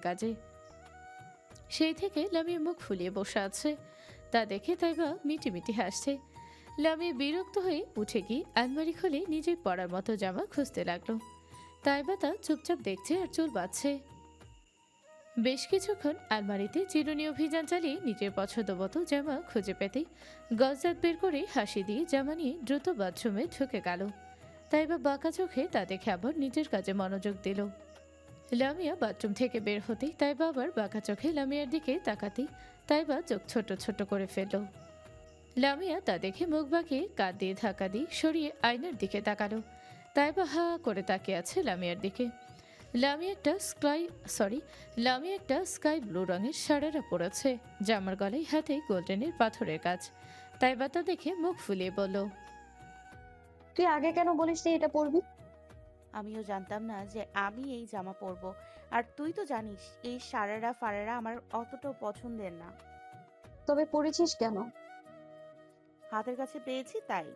কাজে। সেই থেকে লামিয়া মুখ ফুলিয়ে বসে আছে। তা দেখে তাইবা মিটিমিটি হাসছে। লামিয়া বিরক্ত হয়ে উঠে গিয়ে আলমারি খুলে নিজের পরার মতো জামা খুঁজতে লাগলো। তাইবা তা চুপচাপ দেখছে আর চুল বাঁধছে। বেশ কিছুক্ষণ আলমারিতে চিরুনি অভিযান চালিয়ে নিজের পছন্দ মতো জামা খুঁজে পেতে গজদাত বের করে হাসি দিয়ে জামা নিয়ে দ্রুত বাথরুমে ঢুকে গেল। তাইবা বাঁকা চোখে তা দেখে আবার নিজের কাজে মনোযোগ দিল। লামিয়া বাথরুম থেকে বের হতেই তাইবা আবার বাঁকা চোখে লামিয়ার দিকে তাকাতেই তাইবা চোখ ছোট ছোট করে ফেলল। লামিয়া তা দেখে মুখ বাঁকিয়ে কাঁধ দিয়ে ধাক্কা দিয়ে সরিয়ে আয়নার দিকে তাকালো। তাইবা হা করে তাকিয়ে আছে লামিয়ার দিকে। লামিয়া একটা স্কাই ব্লু রঙের সারারা পরেছে, জামার গলায় হাতে গোল্ডেনের পাথরের কাজ। তাইবা তা দেখে মুখ ফুলিয়ে বলল, তুই আগে কেন বলিস নি এটা পরবি? আমিও জানতাম না যে আমি এই জামা পরবো। আর তুই তো জানিস এই সারারা ফারারা আমার অতটাও পছন্দের না। তবে পরেছিস কেন? হাতের কাছে পেয়েছি তাই।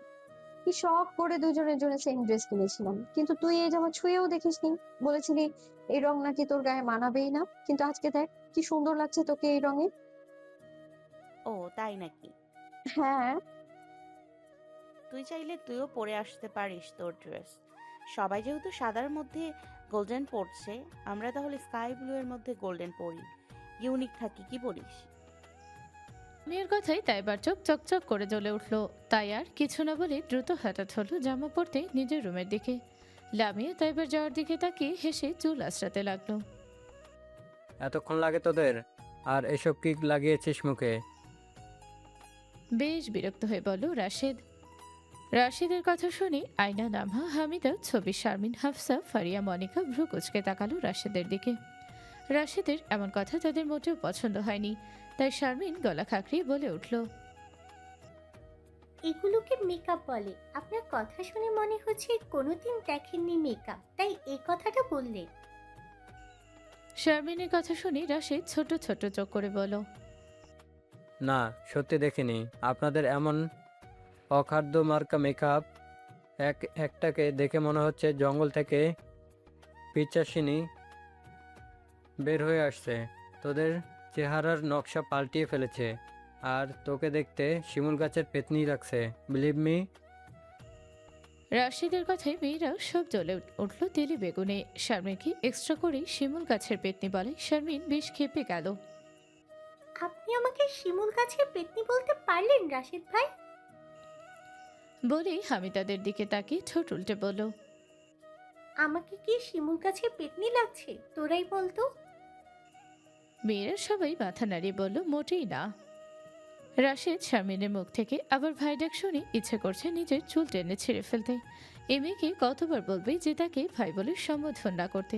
কি শখ করে দুজনের জন্য সেম ড্রেস কিনেছিলাম, কিন্তু তুই এই জামা ছুঁয়েও দেখিসনি। বলেছিলি এই রং নাকি তোর গায়ে মানাবেই না, কিন্তু আজকে দেখ কি সুন্দর লাগছে তোকে এই রঙে। ও তাই নাকি? হ্যাঁ। তুই চাইলে তুইও পরে আসতে পারিস তোর ড্রেস। সবাই যেহেতু সাদার মধ্যে গোল্ডেন পরছে, আমরা তাহলে স্কাই ব্লু এর মধ্যে গোল্ডেন পরি, ইউনিক থাকি, কি বলিস? লামিয়ার কথাই তাইবার চোখ চকচক করে জ্বলে উঠল। তাই আর কিছু না বলে দ্রুত হঠাৎ হলো জামা পরতে নিজের রুমের দিকে। লামিয়া তাইবার যাওয়ার দিকে তাকিয়ে হেসে চুল আঁচড়াতে লাগলো। এতক্ষণ লাগে তোদের? আর এসব কি লাগিয়েছিস মুখে? বেশ বিরক্ত হয়ে বলল রাশেদ। রাশেদের কথা শুনে আয়না, নামহা, হামিদা, ছবি, শারমিন, হাফসা, ফারিয়া, মনিকা ভ্রু কুচকে তাকালো রাশেদের দিকে। রাশেদের এমন কথা তাদের মোটেও পছন্দ হয়নি। তাই শারমিন গলা খাঁকড়িয়ে বলে উঠল, এগুলোকে মেকআপ বলে। আপনার কথা শুনে মনে হচ্ছে কোনোদিন দেখেননি মেকআপ, তাই এই কথাটা বললেন। শারমিনের কথা শুনে রাশেদ ছোট ছোট চোখ করে বলল, না, সত্যি দেখিনি আপনাদের এমন অখাদ্য মার্কা মেকআপ। একটাকে দেখে মনে হচ্ছে জঙ্গল থেকে পিচাসিনী বের হয়ে আসছে। তোদের চেহারার নকশা পাল্টিয়ে ফেলেছে। আর তোকে দেখতে শিমুল গাছের পেতনি লাগছে, বিলিভ মি। রাশেদের কথায় মেয়েরাও সব জ্বলে উঠল তেলে বেগুনে। শারমিনকে এক্সট্রা করে শিমুল গাছের পেতনি বলে শারমিন বেশ খেপে গেল। আপনি আমাকে শিমুল গাছের পেতনি বলতে পারলেন রাশিদ ভাই? বলেই হামিদাদের দিকে তাকিয়ে ঠোঁট উল্টে বলল, আমাকে কি শিমুল গাছের পেতনি লাগছে? তোরাই বলতো। মেয়েরা সবাই মাথা নাড়িয়ে বলল, মোটেই না। রাশেদ শারমিনের মুখ থেকে আবার ভাই ডাক শুনে ইচ্ছে করছে নিজের চুল টেনে ছেড়ে ফেলতে। এ মেয়েকে কতবার বলবে যে তাকে ভাই বলে সম্বোধন না করতে।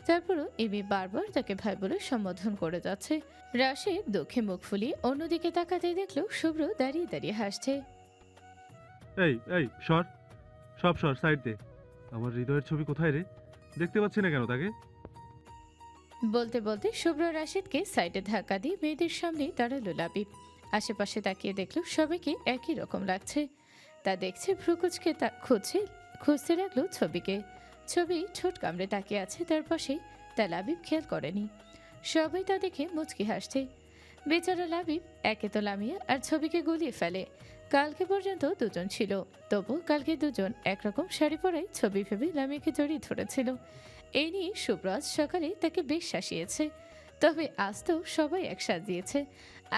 তারপরও এ মেয়ে বারবার তাকে ভাই বলে সম্বোধন করে যাচ্ছে। রাশেদ দুঃখে মুখ ফুলিয়ে অন্যদিকে তাকাতেই দেখলো শুভ্র দাঁড়িয়ে দাঁড়িয়ে হাসছে। এই এই সর, সব সর, সাইড দে। আমার হৃদয়ের ছবি কোথায় রে? দেখতে পাচ্ছি না কেন তাকে? বলতে বলতে শুভ্র রাশেদকে সাইডে ধাক্কা দিয়ে মেয়েদের সামনে দাঁড়ালো লাবিব। আশেপাশে তাকিয়ে দেখলো সবাইকে একই রকম লাগছে। তা দেখছে ভ্রুকুচকে তা খুঁজতে লাগলো ছবিকে। ছবি ঠোঁট কামড়ে তাকিয়ে আছে তার পাশেই, তা লাবিব খেয়াল করেনি। সবাই তা দেখে মুচকি হাসছে। বেচারা লাবিব একে তো লামিয়া আর ছবিকে গলিয়ে ফেলে। কালকে পর্যন্ত দুজন ছিল, তবু কালকে দুজন একরকম শাড়ি পরাই ছবি ভেবে লামিয়াকে জড়িয়ে ধরেছিল। এই নিয়ে শুভ্রাজ সকালে তাকে বেশ শাসিয়েছে। তবে আজ তো সবাই এক সাজিয়েছে।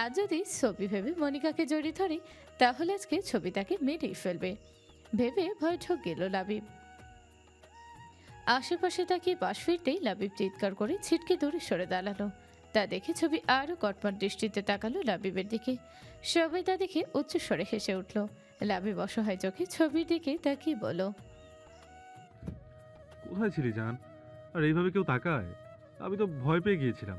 আজ যদি ছবি ভেবে মনিকাকে জড়িয়ে ধরে তাহলে আজকে ছবি তাকে মেরেই ফেলবে ভেবে ভয় ঠক গেল লাবিব। আশেপাশে তাকিয়ে পাশ ফিরতেই লাবিব চিৎকার করে ছিটকে দূরে সরে দাঁড়ালো। তা দেখে ছবি আরো কটমট দৃষ্টিতে তাকালো লাবিবের দিকে। সবাই তা দেখে উচ্চ স্বরে হেসে উঠল। লাবিব অসহায় চোখে ছবির দিকে তাকিয়ে বলল, কোথায় ছিলি জান? আর এইভাবে কেউ তাকায়? আমি তো ভয় পেয়ে গিয়েছিলাম।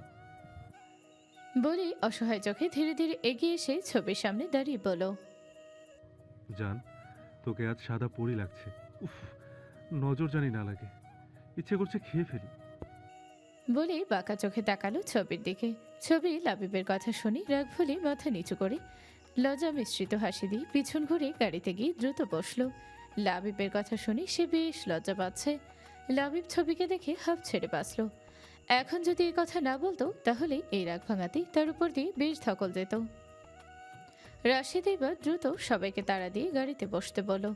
বলেই অসহায় চোখে ধীরে ধীরে এগিয়ে এসে ছবির সামনে দাঁড়িয়ে বলল, জান, তোকে আজ সাদা পরি লাগছে। উফ, নজর জানি না লাগে, ইচ্ছে করছে খেয়ে ফেলি। বলেই বাঁকা চোখে তাকালো ছবির দিকে। ছবি লাবিবের কথা শুনে রাগ ভুলে মাথা নিচু করে লজ্জা মিশ্রিত হাসি দিয়ে পিছন ঘুরে গাড়িতে গিয়ে দ্রুত বসলো। লাবিবের কথা শুনে সে বেশ লজ্জা পাচ্ছে। লাবিব ছবিকে দেখে হাফ ছেড়ে বাঁচল। এখন যদি এই কথা না বলতো তাহলে এই রাগ ভাঙাতেই তার উপর দিয়ে বেশ ধকল যেত। রাশেদ এবার দ্রুত সবাইকে তাড়া দিয়ে গাড়িতে বসতে বলো।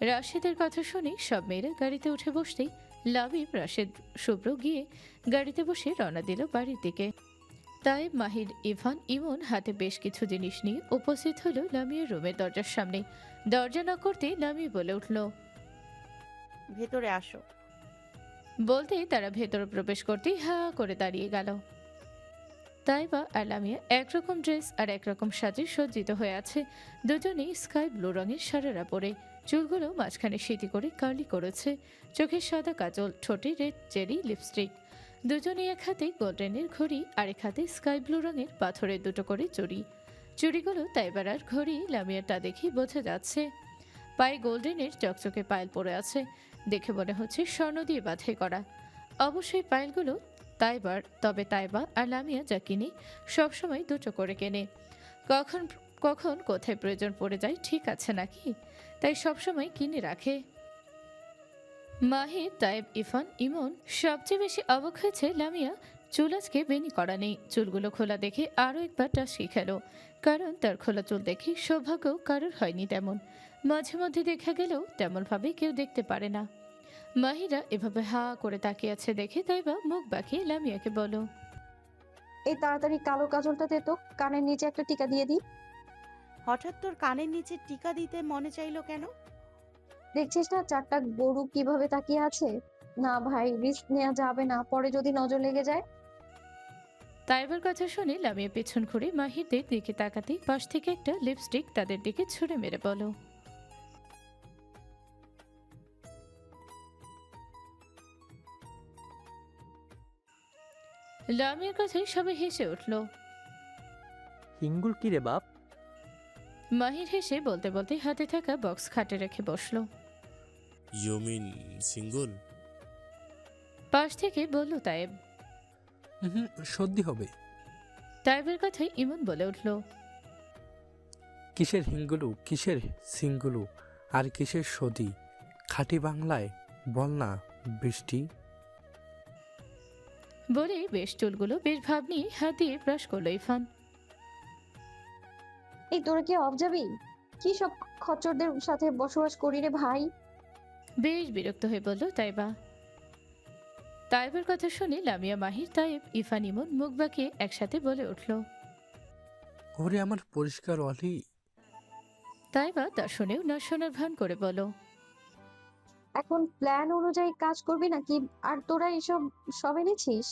রাশেদের কথা শুনে সব মেয়েরা গাড়িতে উঠে বসতেই লাবিব, রাশেদ, শুভ্র গিয়ে গাড়িতে বসে রওনা দিল বাড়ির দিকে। তাইব, মাহির, ইভান, ইমন হাতে বেশ কিছু জিনিস নিয়ে উপস্থিত হলো লামিয়ার রুমের দরজার সামনে। দরজা না করতে লামিয়া বলে উঠল। ভেতরে আসো। বলতে তারা ভেতরে প্রবেশ করতেই হা করে দাঁড়িয়ে গেল। তাইবা আর লামিয়া একরকম ড্রেস আর একরকম সাজে সজ্জিত হয়ে আছে। দুজনেই স্কাই ব্লু রঙের সারারা পরে, চুলগুলো মাঝখানে সিঁথি করে কার্লি করেছে, চোখে সাদা কাজল, ঠোঁটে রেড চেরি লিপস্টিক। দুজনেই এক হাতে গোল্ডেনের ঘড়ি, আরেক হাতে স্কাই ব্লু রঙের পাথরের দুটো করে চুড়ি। চুড়িগুলো তাইবার আর ঘড়ি লামিয়ারটা দেখে বোঝা যাচ্ছে। পায়ে গোল্ডেনের চকচকে পায়েল পরে আছে, দেখে মনে হচ্ছে স্বর্ণ দিয়ে বাছাই করা। অবশ্যই পায়েলগুলো তাইবার, তবে তাইবা আর লামিয়া যা কিনে সবসময় দুটো করে কেনে। কখন কখন কোথায় প্রয়োজন পড়ে যায় ঠিক আছে নাকি, তাই সবসময় কিনে রাখে। মাহির, তাইব, ইফান, ইমন সবচেয়ে বেশি অবাক হয়েছে লামিয়া চুল আজকে বেনি করা নেই। চুলগুলো খোলা দেখে আরও একবার টাসকি খেল, কারণ তার খোলা চুল দেখে সৌভাগ্য কারোর হয়নি তেমন। মাঝে মধ্যে দেখা গেলেও তেমনভাবে কেউ দেখতে পারে না। মাহিরা এভাবে হা করে তাকিয়ে আছে দেখে তাইবা মুখ বাঁকিয়ে লামিয়াকে বলো। এই তাড়াতাড়ি কালো কাজলটা দে তো, কানের নিচে একটা টিকা দিয়ে দিই। হঠাৎ তোর কানের নিচে টিকা দিতে মনে চাইলো কেন? দেখছিস না চারটা গরু কিভাবে তাকিয়ে আছে? না ভাই, রিস্ক নেওয়া যাবে না, পরে যদি নজর লেগে যায়। তাইবার কথা শুনে লামিয়া পেছন ঘুরে মাহিরদের দিকে তাকাতেই পাশ থেকে একটা লিপস্টিক তাদের দিকে ছুঁড়ে মেরে বলো। লামিয়ার কথায় সবাই হেসে উঠল। হিঙ্গুল কি রে বাপ? মাহির হেসে বলতে বলতে হাতে থাকা বক্স খাটে রেখে বসলো। You mean single? পাশ থেকে বলল তাইব। সর্দি হবে। তাইবের কথায় ইমন বলে উঠল। কিসের হিঙ্গুলু, কিসের সিঙ্গুলু, আর কিসের সদি? খাঁটি বাংলায় বল না বৃষ্টি। বলে বেশ চুলগুলো বেশ ভাব নিয়ে হাত দিয়ে ব্রাশ করলো ইরফান। এই তোরা কি অফ যাবি? কি সব খচ্চরদের সাথে বসবাস করি রে ভাই। বেশ বিরক্ত হয়ে বলল তাইবা। তাইবার কথা শুনে লামিয়া, মাহির, তাইব, ইরফান, ইমন মুখ বাঁকিয়ে একসাথে বলে উঠল। ওরে আমার পরিষ্কার অলি। তাইবা তা শুনেও না শোনার ভান করে বলো। এখন প্ল্যান অনুযায়ী কাজ করবি নাকি আর তোরা এসব সব এনেছিস?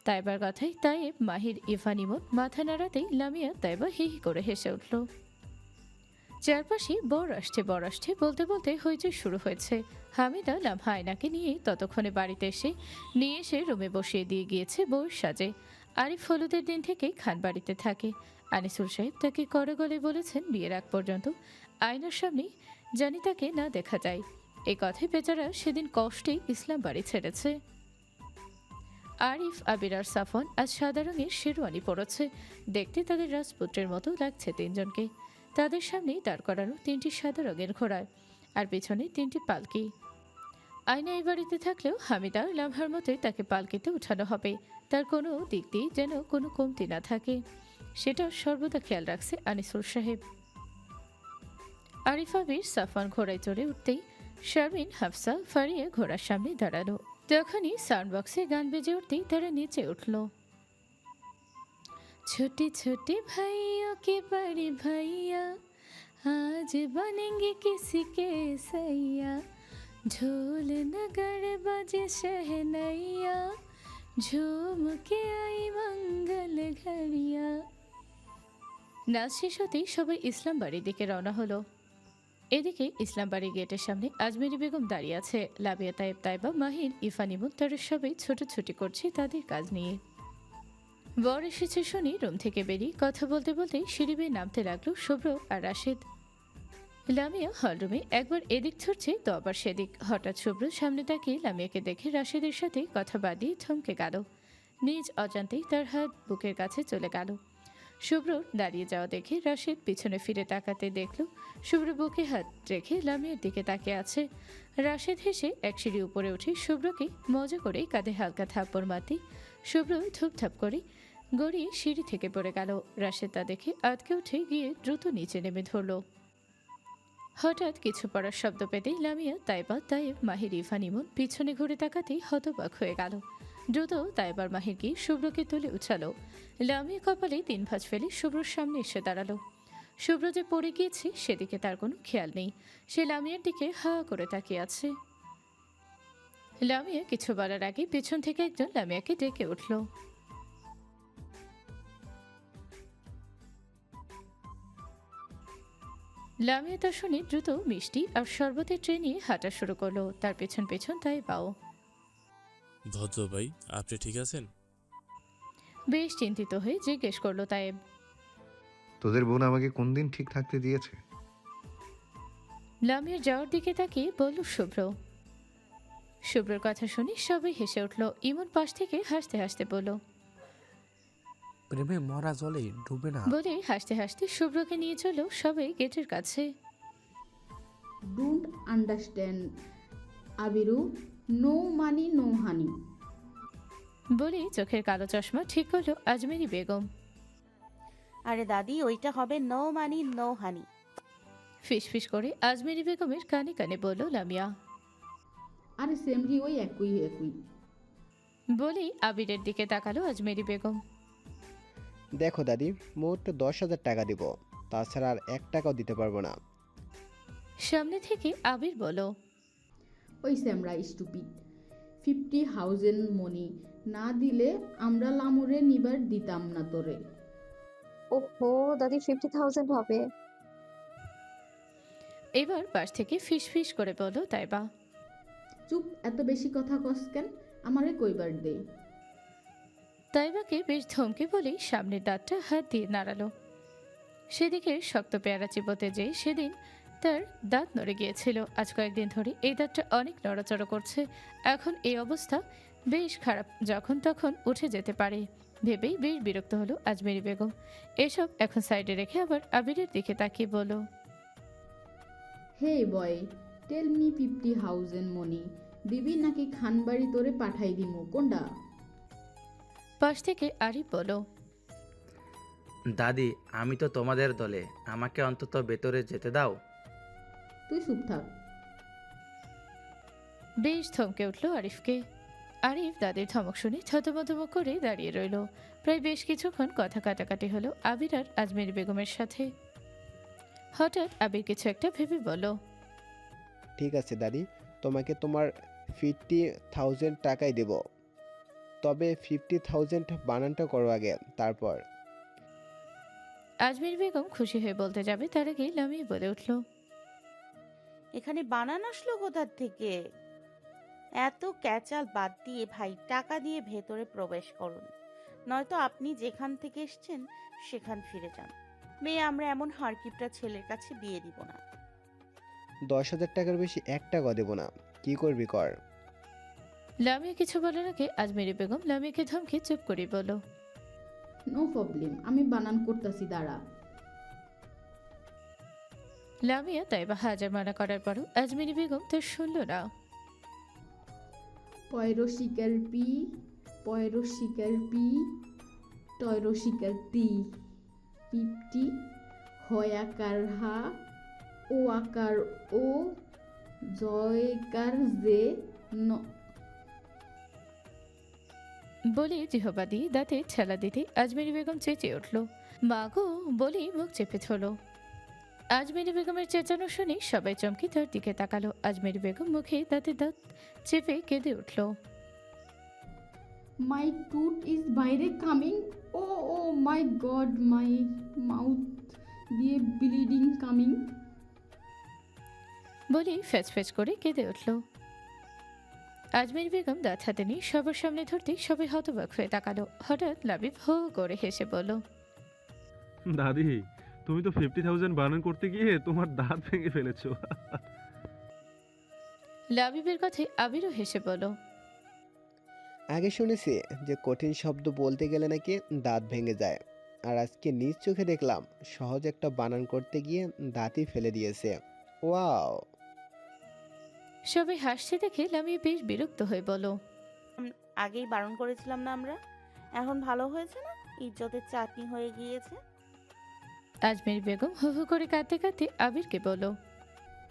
তাইবার কথায় তাইব, মাহির, ইরফান, ইমন মাথা নাড়াতেই লামিয়া তাইবা হি হি করে হেসে উঠল। চারপাশে বর আসছে বলতে বলতে হইচই শুরু হয়েছে। হামিদা লামহা আয়নাকে নিয়ে ততক্ষণে বাড়িতে নিয়ে এসে রুমে বসিয়ে দিয়ে গিয়েছে বউয়ের সাজে। আরিফ হলুদের দিন থেকে খান বাড়িতে থাকে। আনিসুল সাহেব তাকে কড়া গলে বলেছেন বিয়ের আগ পর্যন্ত আয়নার সামনে জানি তাকে না দেখা যায়। এই কথায় বেচারা সেদিন কষ্টেই ইসলাম বাড়ি ছেড়েছে। আরিফ, আবির আর সাফন আজ সাদা রঙের শেরওয়ানি পরেছে। দেখতে তাদের রাজপুত্রের মতো লাগছে তিনজনকে। তাদের সামনেই দাঁড় করানো তিনটি সাদা রঙের ঘোড়ায়, আর পেছনে তিনটি পালকি। আয়না এই বাড়িতে থাকলেও হামিদার লামহার মতোই তাকে পালকিতে উঠানো হবে। তার কোনো দিক দিয়ে যেন কোনো কমতি না থাকে, সেটা সর্বদা খেয়াল রাখছে আনিসুল সাহেব। আরিফ, আবির, সাফওয়ান ঘোড়ায় চড়ে উঠতেই শারমিন, হাফসা, ফারিয়া ঘোড়ার সামনে দাঁড়ালো। তখনই সাউন্ড বক্সে গান বেজে উঠতেই তারা নিচে উঠল। छोटे छोटे भाइयों के बड़े भैया आज बनेंगे किसी के सैया, ढोल नगर बजे शहनैया, झूम के आई मंगल घड़िया। নাচ শেষ হতেই সবাই ইসলাম বাড়ির দিকে রওনা হলো। এদিকে ইসলাম বাড়ির গেটের সামনে আজমেরি বেগম দাঁড়িয়ে আছে। লাবিয়া, তাইব, তাইবা, মাহির, ইরফান, ইমন তারা সবাই ছোটাছুটি করছে তাদের কাজ নিয়ে। বর এসেছে শুনি রুম থেকে বেরিয়ে কথা বলতে বলতে সিঁড়ি বেয়ে নামতে লাগলো শুভ্র আর রাশেদ। লামিয়া হলরুমে একবার এদিক ছুটছে তো আবার সেদিক। হঠাৎ শুভ্র সামনে তাকিয়ে লামিয়াকে দেখে রাশেদের সাথে কথা বাদিয়ে থমকে গেল। নিজ অজান্তেই তার হাত বুকের কাছে চলে গেল। শুভ্র দাঁড়িয়ে যাওয়া দেখে রাশেদ পিছনে ফিরে তাকাতে দেখল শুভ্র বুকে হাত রেখে লামিয়ার দিকে তাকিয়ে আছে। রাশেদ হেসে এক সিঁড়ি উপরে উঠে শুভ্রকে মজা করে কাঁধে হালকা থাপ্পড় মারতে শুভ্র ধূপধাপ করে গড়িয়ে সিঁড়ি থেকে পড়ে গেল। রাশেদ তা দেখে আটকে উঠে গিয়ে দ্রুত নিচে নেমে ধরল। হঠাৎ কিছু পড়ার শব্দ পেতেই লামিয়া, তাইবা, তাইব, মাহির, ইভান, ইমন পিছনে ঘুরে তাকাতেই হতবাক হয়ে গেল। দ্রুত তাইবার মাহির গিয়ে শুভ্রকে তুলে উঠালো। লামিয়া কপালে 3 ভাঁজ ফেলে শুভ্রর সামনে এসে দাঁড়ালো। শুভ্র যে পড়ে গিয়েছে সেদিকে তার কোনো খেয়াল নেই। সে লামিয়ার দিকে হা করে তাকিয়ে আছে। লামিয়া কিছু বলার আগে পেছন থেকে একজন লামিয়াকে ডেকে উঠল। লামিয়া তা শুনে দ্রুত মিষ্টি আর শরবতের ট্রে নিয়ে হাঁটা শুরু করলো। তার পেছন পেছন তাই পাও। ভদ্র ভাই, আপনি ঠিক আছেন? বেশ চিন্তিত হয়ে জিজ্ঞেস করলো তাইব। তোদের বোন আমাকে কোন দিন ঠিক থাকতে দিয়েছে? লামিয়ার যাওয়ার দিকে তাকিয়ে বলল শুভ্র। শুভ্রর কথা শুনে সবাই হেসে উঠল। ইমন পাশ থেকে হাসতে হাসতে বলল। প্রেমে মরা জলে ডুবে না। বলে হাসতে হাসতে শুভ্রকে নিয়ে চলল সবাই গেটের কাছে। Don't understand, Abiru. No money, no honey. বলে চোখের কালো চশমা ঠিক করলো আজমেরি বেগম। আরে দাদি, ওইটা হবে নো মানি নো হানি। ফিসফিস করে আজমেরি বেগমের কানে কানে বলল লামিয়া। আরে সেমরি, ওই একই একই। বলেই আবিরের দিকে তাকালো আজমেরি বেগম। দেখো দাদি, মোট 10,000 টাকা দিব, তাছাড়া আর 1 টাকাও দিতে পারবো না। সামনে থেকে আবির বলল। ওই স্যামরা স্টুপিড, 50,000 মনি না দিলে আমরা লামুরে নিবার দিতাম না তোরে। ওহো দাদি, 50,000 হবে? এবার পাশ থেকে ফিসফিস করে বলল তাইবা। চুপ, এত বেশি কথা কস কেন? আমারে কইবার দে। তাইবাকে বেশ ধমকে বলেই সামনের দাঁতটা হাত দিয়ে নাড়ালো। সেদিকে শক্ত পেয়ারা চিবোতে যেয়ে সেদিন তার দাঁত নড়ে গিয়েছিল। আজ কয়েকদিন ধরে এই দাঁতটা অনেক নড়াচড়া করছে। এখন এই অবস্থা বেশ খারাপ, যখন তখন উঠে যেতে পারে ভেবেই বেশ বিরক্ত হলো আজমেরি বেগম। এসব এখন সাইডে রেখে আবার আবিরের দিকে তাকিয়ে বলল। হে বয়, টেল মি 50,000 মনি দিবি নাকি খানবাড়ি তোরে পাঠাই দিমু, কোনটা? পাশ থেকে আরিফ বলল। দাদি, আমি তো তোমাদের দলে, আমাকে অন্তত ভেতরে যেতে দাও। তুই চুপ থাক। বেশ থমকে উঠল আরিফকে। আরিফ দাদির ধমক শুনে থতমতম করে দাঁড়িয়ে রইল। প্রায় বেশ কিছুক্ষণ কথা কাটাকাটি হলো আবির আর আজমেরি বেগমের সাথে। হঠাৎ আবির কিছু একটা ভেবে বলল। ঠিক আছে দাদি, তোমাকে তোমার 50,000 টাকাই দেব, তবে 50,000 বানানটা করো আগে, তারপর। আজমেরি বেগম খুশি হয়ে বলতে যাবে তার আগে লামিয়ে বলে উঠল। এখানে বানান আসলো কোথার থেকে? এত ক্যাচাল বাদ দিয়ে ভাই টাকা দিয়ে ভেতরে প্রবেশ করুন, নয়তো আপনি যেখান থেকে এসছেন সেখান ফিরে যান। মেয়ে আমরা এমন হারকিপটা ছেলের কাছে বিয়ে দিব না। 10,000 টাকার বেশি 1 টাকাও দেব না, কি করবি কর। লামিয়া কিছু বলার আগে আজমেরি বেগম লামিয়াকে ধমকে চুপ করে বলল। নো প্রবলেম, আমি বানান করতেছি, দাঁড়া। লামিয়া তাইবা হাজার মানা করার পরও আজমেরি বেগম তো শুনল না। পয়রশিকার পি, পয়রশিকার পি, টয়রশিকার টি, 50, হয় আকার হা, ও আকার ও, জয়কার জে, ন। বলে জিহবা দিয়ে দাঁতে ঠেলা দিতে আজমেরি বেগম চেঁচিয়ে উঠল। মা গো বলেই মুখ চেপে ধরল। আজমেরি বেগমের চেঁচানো শুনে সবাই চমকে তার দিকে তাকালো। আজমেরি বেগম মুখে দাঁতে দাঁত চেপে কেঁদে উঠল। মাই টুথ ইজ বাইরে coming, oh oh my God, my mouth দিয়ে ব্লিডিং কামিং। বলেই ফ্যাচ ফ্যাচ করে কেঁদে উঠল। আজমেরি বেগম দাঁত হাতে নিয়ে সবার সামনে ধরতে সবাই হতবাক হয়ে তাকালো। হঠাৎ লাবিব হো করে হেসে বলল। দাদি, তুমি তো 50,000 বানান করতে গিয়ে তোমার দাঁত ভেঙে ফেলেছো। লাবিবের কথায় আবিরও হেসে বলল। আগে শুনেছি যে কঠিন শব্দ বলতে গেলে নাকি দাঁত ভেঙে যায়, আর আজকে নিজ চোখে দেখলাম সহজ একটা বানান করতে গিয়ে দাঁতই ফেলে দিয়েছে। ওয়াও! সবাই হাসছে দেখে লামিয়া বেশ বিরক্ত হয়ে বলল, আগেই বারণ করেছিলাম না আমরা? এখন ভালো হয়েছে না? ইজ্জতের চাটনি হয়ে গিয়েছে। আজমের বেগম হু হু করে কাঁদতে কাঁদতে আবিরকে বলল,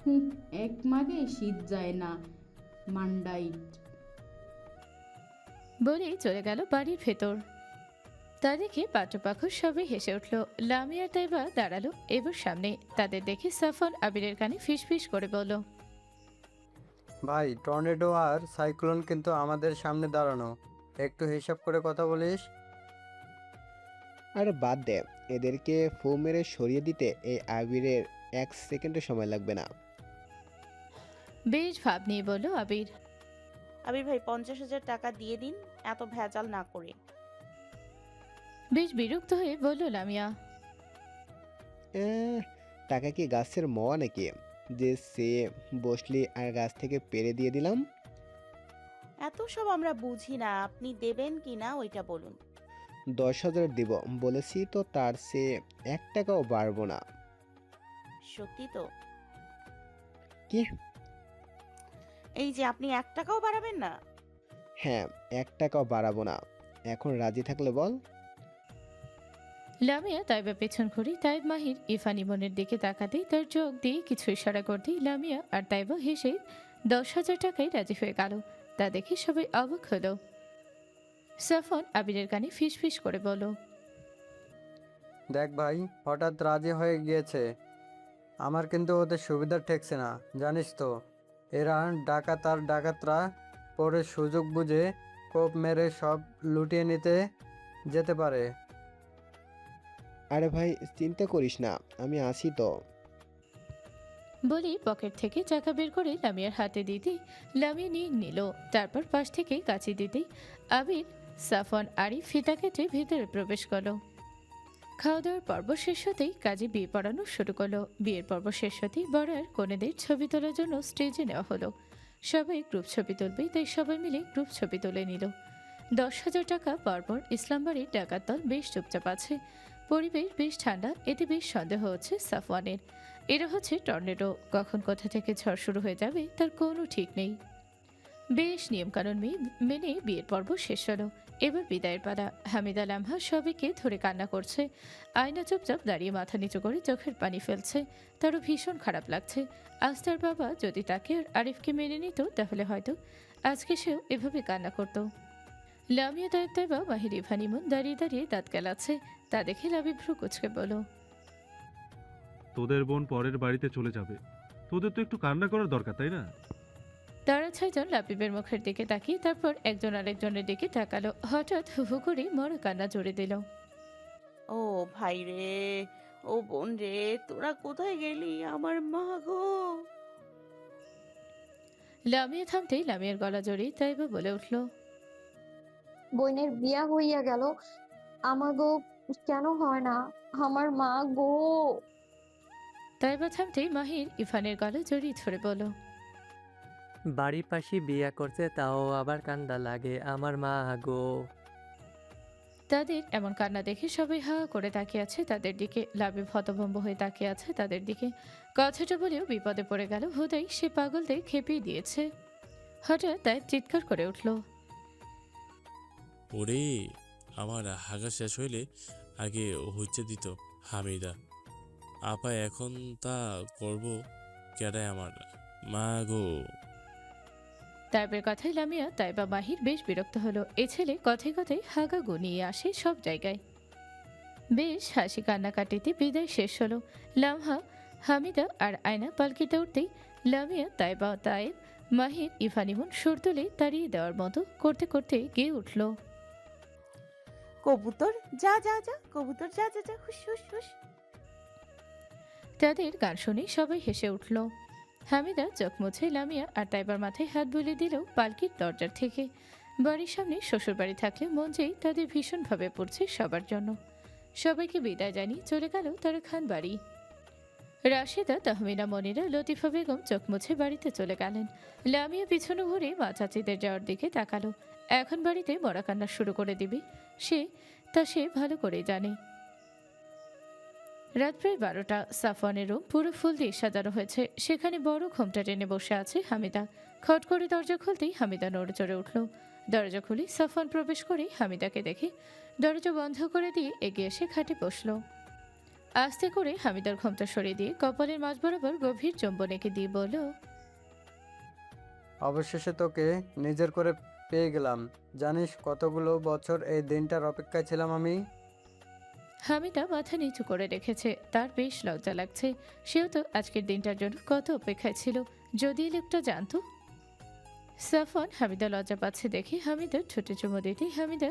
হুঁ, এক মাগে শীত যায় না, মান্ডাইট। বলেই চলে গেল বাড়ির ভেতর। তা দেখে পাত্রপাখর সবাই হেসে উঠল। লামিয়া আর তাইবা দাঁড়ালো এবার সামনে। তাদের দেখে সাফন আবিরের কানে ফিসফিস করে বলল, ভাই, টর্নেডো আর সাইক্লোন কিন্তু আমাদের সামনে দাঁড়ানো, একটু হিসাব করে কথা বলিস। আরে বাদ দে, এদেরকে ফু মেরে সরিয়ে দিতে এই আবিরের 1 সেকেন্ডও সময় লাগবে না। বেশ ভাব নিয়ে বলল আবির। আবির ভাই 50,000 টাকা দিয়ে দিন, এত ভেজাল না করে। বেশ বিরক্ত হয়ে বলল লামিয়া। টাকা কি গাছের মোয়া নাকি যে সে বসলি আর গাছ থেকে পেরে দিয়ে দিলাম? এত সব আমরা বুঝি না, আপনি দেবেন কি না ওইটা বলুন। 10,000 দিব বলেছি তো, তার সে 1 টাকাও বাড়বো না। সত্যি তো? কি? এই যে আপনি 1 টাকাও বাড়াবেন না? হ্যাঁ, 1 টাকাও বাড়াবো না। এখন রাজি থাকলে বল। লামিয়া তাইবা পেছন ঘুরি তাইব মাহির ইরফান ইমনের দিকে তাকাতেই তার চোখ দিয়ে কিছু ইশারা করতেই লামিয়া আর তাইবা হেসে 10,000 টাকায় রাজি হয়ে গেল। তা দেখে সবাই অবাক হলো। সাফন আবিরের কানে ফিসফিস করে বলল, দেখ ভাই, হঠাৎ রাজি হয়ে গিয়েছে। আমার কিন্তু ওদের সুবিধা ঠেকছে না, জানিস তো। এরা ডাকাত আর ডাকাতরা পরে সুযোগ বুঝে কোপ মেরে সব লুটিয়ে নিতে যেতে পারে। আরে ভাই, চিন্তা করিস না, আমি আছি তো। বলেই পকেট থেকে টাকা বের করে লামিয়ার হাতে দিতেই লামিয়া নিয়ে নিল। তারপর পাশ থেকে কাছে দিতেই আবির, সাফন আরিফ ফিতা কেটে ভেতরে প্রবেশ করলো। খাওয়া দাওয়ার পর্ব শেষ হতেই কাজে বিয়ে পড়ানো শুরু করলো। বিয়ের পর্ব শেষ হতেই বর আর কনেদের ছবি তোলার জন্য স্টেজে নেওয়া হলো। সবাই গ্রুপ ছবি তুলবে, তাই সবাই মিলে গ্রুপ ছবি তুলে নিল। 10,000 টাকা পরপর ইসলাম বাড়ির ডাকাত দল বেশ চুপচাপ আছে। পরিবেশ বেশ ঠান্ডা, এতে বেশ সন্দেহ হচ্ছে সাফওয়ানের। এরা হচ্ছে টর্নেডো, কখন কোথা থেকে ঝড় শুরু হয়ে যাবে তার কোনো ঠিক নেই। বেশ নিয়মকানুন মেনে বিয়ের পর্ব শেষ হলো। এবার বিদায়ের পালা। হামিদা লামহা সবাইকে ধরে কান্না করছে। আয়না চুপচাপ দাঁড়িয়ে মাথা নিচু করে চোখের পানি ফেলছে। তারও ভীষণ খারাপ লাগছে। আজ তার বাবা যদি তাকে আর আরিফকে মেনে নিত তাহলে হয়তো আজকে সেও এভাবে কান্না করত। লামিয়া তাইবা মাহির ইরফান ইমন দাঁড়িয়ে দাঁড়িয়ে দাঁত কেলাচ্ছে। তা দেখে লাবি ভ্রু কুচকে বলো, তোদের বোন পরের বাড়িতে চলে যাবে, তোদের তো একটু কান্না করার দরকার, তাই না? তারা 6 জন লাবিবের মুখের দিকে তাকিয়ে তারপর একজন আরেকজনের দিকে তাকালো। হঠাৎ হু করে মরা কান্না জোরে দিল। ও ভাই রে, ও বোন রে, তোরা কোথায় গেলি? আমার মা গো! লামিয়া থামতেই লামিয়ার গলা জড়িয়ে তাইবা বলে উঠল, বোনের বিয়া হইয়া গেল, আমাগো কেন হয় না? আমার মা গো! তাইবা থামতেই মাহির ইরফানের গলা জড়িয়ে ধরে বলো, বাড়ির পাশে বিয়া করছে তাও আবার কান্দা লাগে, আমার মা গো। তাদের এমন কান্না দেখে সবাই হা করে তাকিয়ে আছে তাদের দিকে। লাবিব হতভম্ব হয়ে তাকিয়ে আছে তাদের দিকে। কথাটা বলেও বিপদে পড়ে গেল। হুদাই সে পাগলদের খেপিয়ে দিয়েছে। হঠাৎ তাই চিৎকার করে উঠল, ওরে, আমার হাগা শেষ হইলে আগে হইতে দিত হামিদা আপা, এখন তা করব কেডায়? আমার মা গো। তাইবের কথায় লামিয়া তাইবা মাহির বেশ বিরক্ত হলো। এ ছেলে কথায় কথায় হাগা গুনিয়ে আসে সব জায়গায়। বেশ হাসি কান্নাকাটিতে বিদায় শেষ হলো। লামহা, হামিদা আর আয়না পালকিতে উঠতেই লামিয়া তাইবা তায়েব মাহির ইরফান ইমন সুর তুলে তাড়িয়ে দেওয়ার মতো করতে করতে গেয়ে উঠল, কবুতর যা যা যা, কবুতর যা যা যা, হুস হুস হুস। তাদের গান শুনে সবাই হেসে উঠল। হামিদা চোখ মুছে লামিয়া আর তাইবার মাথায় হাত বুলিয়ে দিল পালকির দরজার থেকে। বাড়ির সামনে শ্বশুর বাড়ি থাকলে মন যেই তাদের ভীষণভাবে পড়ছে সবার জন্য। সবাইকে বিদায় জানিয়ে চলে গেল তারা খান বাড়ি। রাশেদা, তাহমিনা, মনিরা, লতিফা বেগম চোখ মুছে বাড়িতে চলে গেলেন। লামিয়া পিছনে ঘুরে মা চাচিদের যাওয়ার দিকে তাকালো। এখন বাড়িতে মরা কান্না শুরু করে দিবে সে ভালো করে জানে। রাত প্রায় 12টা। সাফওয়ানের রুম পুরো ফুল দিয়ে সাজানো হয়েছে। সেখানে বড় ঘোমটা টেনে বসে আছে হামিদা। খট করে দরজা খুলতেই হামিদা নড়ে চড়ে উঠল। দরজা খুলে সাফওয়ান প্রবেশ করে হামিদাকে দেখে দরজা বন্ধ করে দিয়ে এগিয়ে এসে খাটে বসল। আস্তে করে হামিদার ঘোমটা সরিয়ে দিয়ে কপালের মাঝ বরাবর গভীর চুম্বন এঁকে দিয়ে বলল, অবশেষে তোকে নিজের করে পেয়ে গেলাম। জানিস কতগুলো বছর এই দিনটার অপেক্ষায় ছিলাম আমি। হামিদা মাথা নিচু করে রেখেছে। তার বেশ লজ্জা লাগছে। সেও তো আজকের দিনটার জন্য কত অপেক্ষায় ছিল, যদি এই লোকটা জানতো। সাফওয়ান হামিদা লজ্জা পাচ্ছে দেখে হামিদার ঠোঁটে চুমো দিতেই হামিদা